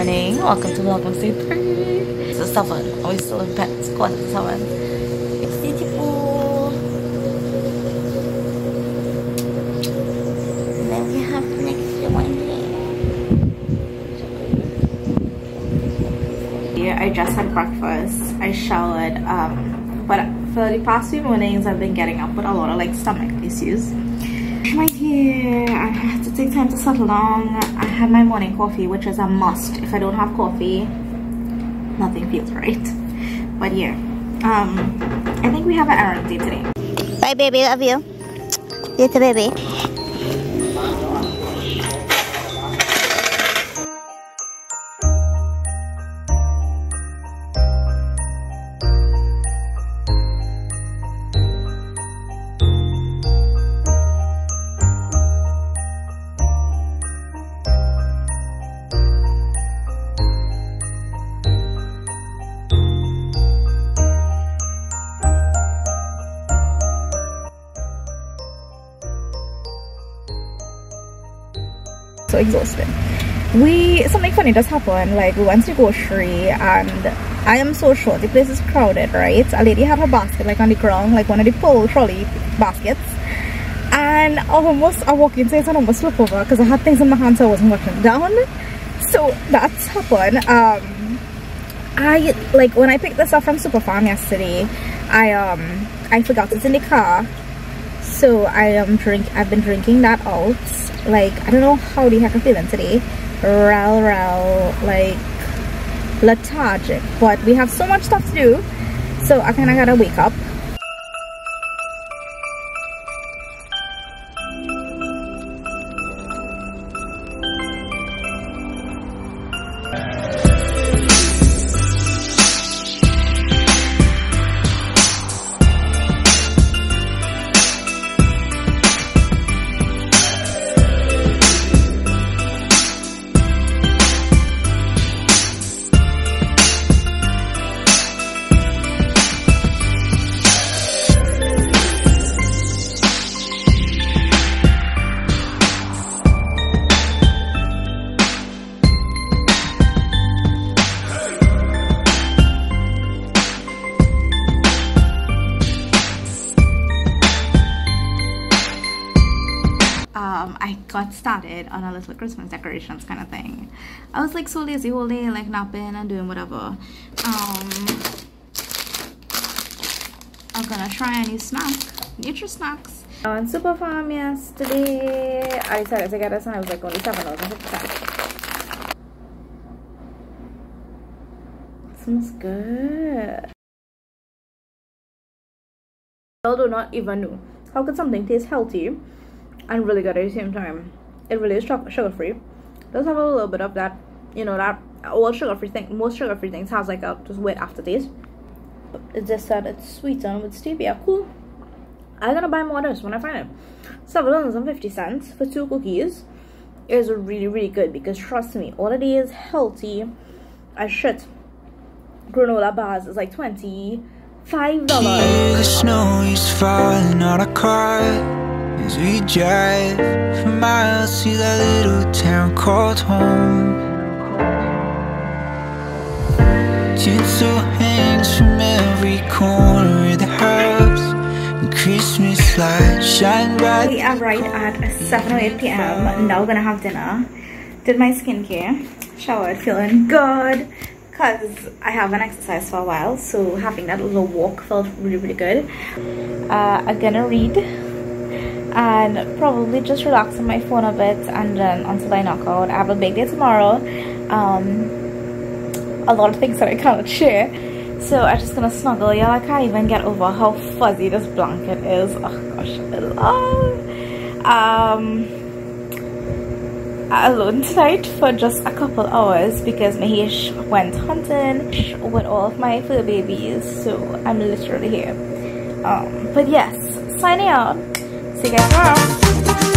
morning. Welcome to Vlogmas Day 3. It's 7. Are we still in bed? It's 7:15. It's beautiful. And then we have the next one here. I just had breakfast. I showered. But for the past few mornings, I've been getting up with a lot of like stomach issues. My hair, I had to take time to settle down. I had my morning coffee, which is a must. If I don't have coffee, nothing feels right. But yeah, I think we have an errand day today. Bye, baby. Love you. You too, baby. So exhausted. Something funny just happened. Like, we went to grocery and I am so short, the place is crowded, right? A lady had her basket like on the ground, like one of the pull trolley baskets, and I walked into it and almost slipped over because I had things in my hands, so I wasn't watching down. So that's happened. I like when I picked this up from Superfarm yesterday, I forgot it in the car, so I've been drinking that out. Like, I don't know how the heck I'm feeling today. Like lethargic, but we have so much stuff to do, so I kind of gotta wake up. I got started on a little Christmas decorations kind of thing. I was like so lazy all day, like napping and doing whatever. I'm gonna try a new snack, Nutri-Snacks. On Superfarm yesterday, I decided to get this and I was like only $7.50. Smells good. I do not even know how could something taste healthy and really good at the same time. It really is sugar free. Does have a little bit of that, you know, that all sugar free thing. Most sugar free things has like a just weird aftertaste. But it's just that it's sweetened with stevia. Cool. I'm gonna buy more of this when I find it. $7.50 for 2 cookies is really good, because trust me, all it is healthy as shit. Granola bars is like $25. The snow is falling on a car as we drive for miles to that little town called home. Tinsel hangs from every corner of the house, and Christmas lights shine bright. We are right at 7:08 p.m. Now we're gonna have dinner. Did my skincare, showered, feeling good, because I haven't exercised for a while, so having that little walk felt really good. I'm gonna read and probably just relax on my phone a bit, and then until I knock out. I have a big day tomorrow. A lot of things that I cannot share, so I'm just gonna snuggle. Yeah, I can't even get over how fuzzy this blanket is. Oh gosh, I love. Alone tonight for just a couple hours because Mahesh went hunting with all of my fur babies, so I'm literally here. But yes, signing out. See you guys tomorrow.